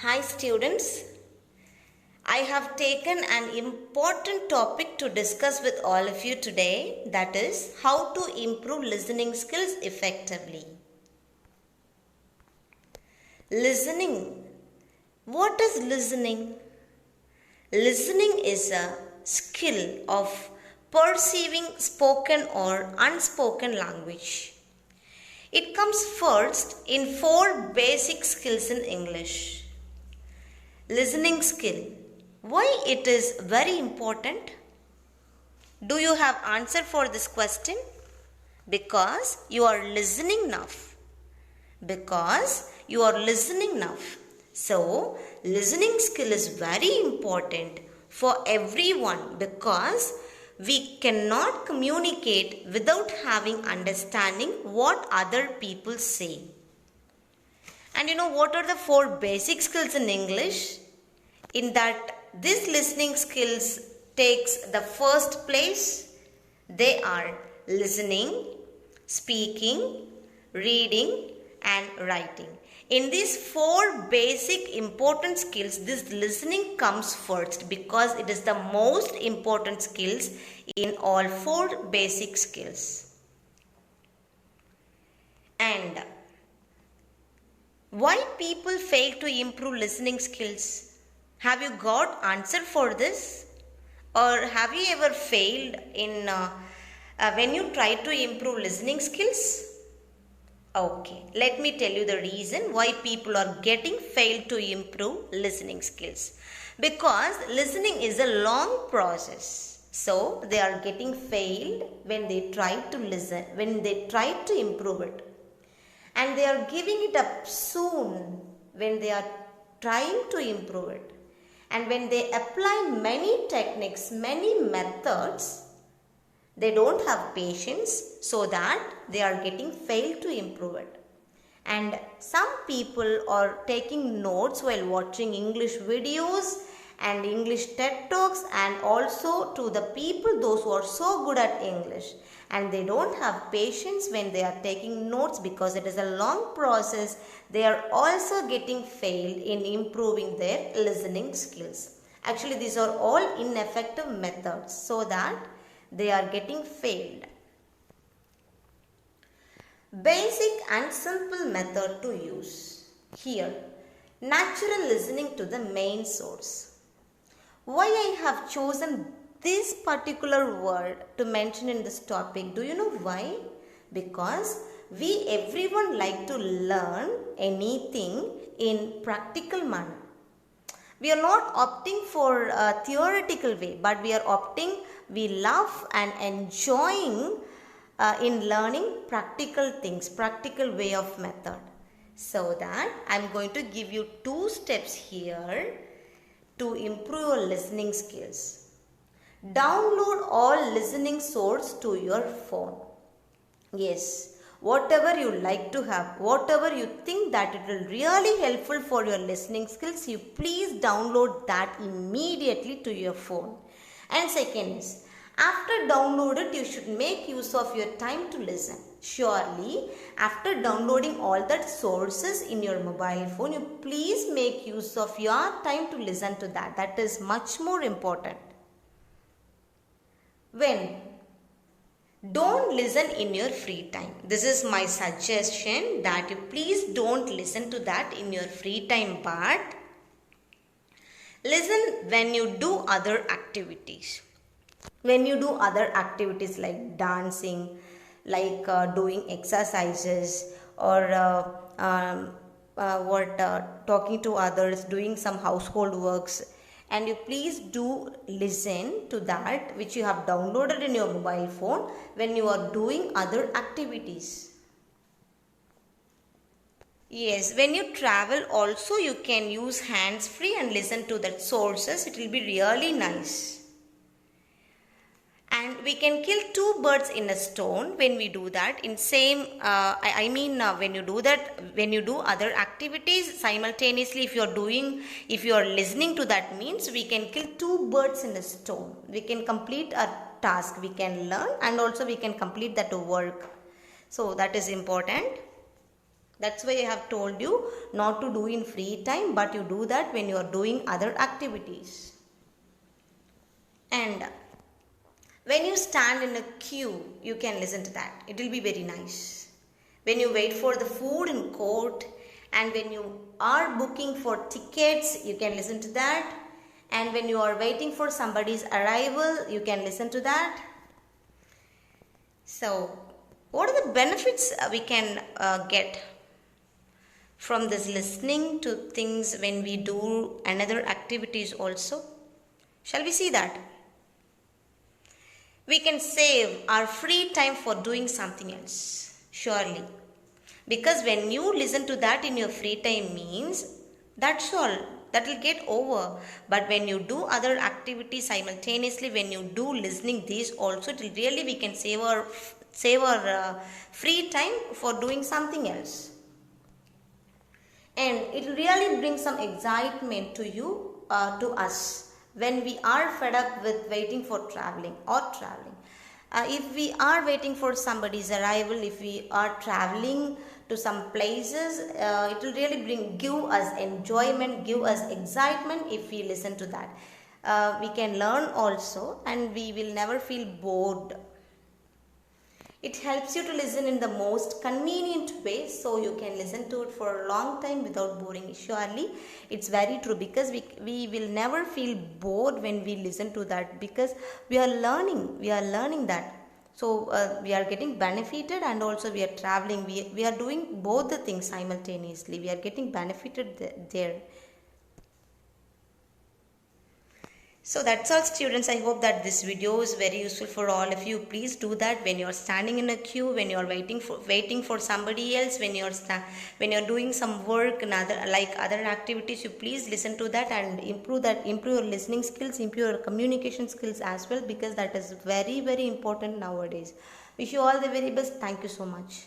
Hi students, I have taken an important topic to discuss with all of you today, that is how to improve listening skills effectively. Listening. What is listening? Listening is a skill of perceiving spoken or unspoken language. It comes first in 4 basic skills in English. Listening skill. Why it is very important? Do you have answer for this question? Because you are listening now. Because you are listening now. So, listening skill is very important for everyone because we cannot communicate without having understanding what other people say. And you know what are the 4 basic skills in English? In that this listening skills takes the first place. They are listening, speaking, reading and writing. In these 4 basic important skills, this listening comes first because it is the most important skills in all 4 basic skills. And why people fail to improve listening skills? Have you got answer for this? Or have you ever failed in when you try to improve listening skills? Okay, let me tell you the reason why people are getting failed to improve listening skills. Because listening is a long process. So they are getting failed when they try to listen, when they try to improve it. And they are giving it up soon when they are trying to improve it. And when they apply many techniques, many methods, they don't have patience, so that they are getting failed to improve it. And some people are taking notes while watching English videos and English TED Talks, and also to the people those who are so good at English, and they don't have patience when they are taking notes because it is a long process. They are also getting failed in improving their listening skills. Actually, these are all ineffective methods, so that they are getting failed. Basic and simple method to use. Here, natural listening to the main source. Why I have chosen this particular word to mention in this topic, do you know why? Because everyone like to learn anything in practical manner. We are not opting for a theoretical way, but we love and enjoying in learning practical things, practical way of method. So that I am going to give you 2 steps here to improve your listening skills. Download all listening source to your phone. Yes, whatever you like to have, whatever you think that it will really helpful for your listening skills, you please download that immediately to your phone. And second is, after download it, you should make use of your time to listen. Surely, after downloading all that sources in your mobile phone, you please make use of your time to listen to that. That is much more important. Don't listen in your free time. This is my suggestion, that you please don't listen to that in your free time, but listen when you do other activities. When you do other activities like dancing, like doing exercises, or talking to others, doing some household works, and you please do listen to that which you have downloaded in your mobile phone when you are doing other activities. Yes, when you travel also you can use hands free and listen to that sources. It will be really nice. And we can kill 2 birds in a stone when we do that. When you do that, when you do other activities simultaneously, if you are listening to that, means we can kill 2 birds in a stone. We can complete a task, we can learn, and also we can complete that work. So that is important. That's why I have told you not to do in free time, but you do that when you are doing other activities. And when you stand in a queue, you can listen to that. It will be very nice. When you wait for the food in court, and when you are booking for tickets, you can listen to that. And when you are waiting for somebody's arrival, you can listen to that. So, what are the benefits we can get from this listening to things when we do another activities also? Shall we see that? We can save our free time for doing something else, surely. Because when you listen to that in your free time means, that's all, that will get over. But when you do other activities simultaneously, when you do listening these also, it will really, we can save our free time for doing something else. And it will really bring some excitement to you, to us, when we are fed up with waiting for traveling. If we are waiting for somebody's arrival, if we are traveling to some places, it will really give us enjoyment, give us excitement if we listen to that. We can learn also, and we will never feel bored. It helps you to listen in the most convenient way, so you can listen to it for a long time without boring. Surely, it's very true, because we will never feel bored when we listen to that, because we are learning that. So, we are getting benefited, and also we are traveling. We are doing both the things simultaneously. We are getting benefited there. So that's all, students. I hope that this video is very useful for all of you. Please do that when you're standing in a queue, when you're waiting for somebody else, when you're doing some work and other activities. You please listen to that and improve your listening skills, improve your communication skills as well, because that is very, very important nowadays. Wish you all the very best. Thank you so much.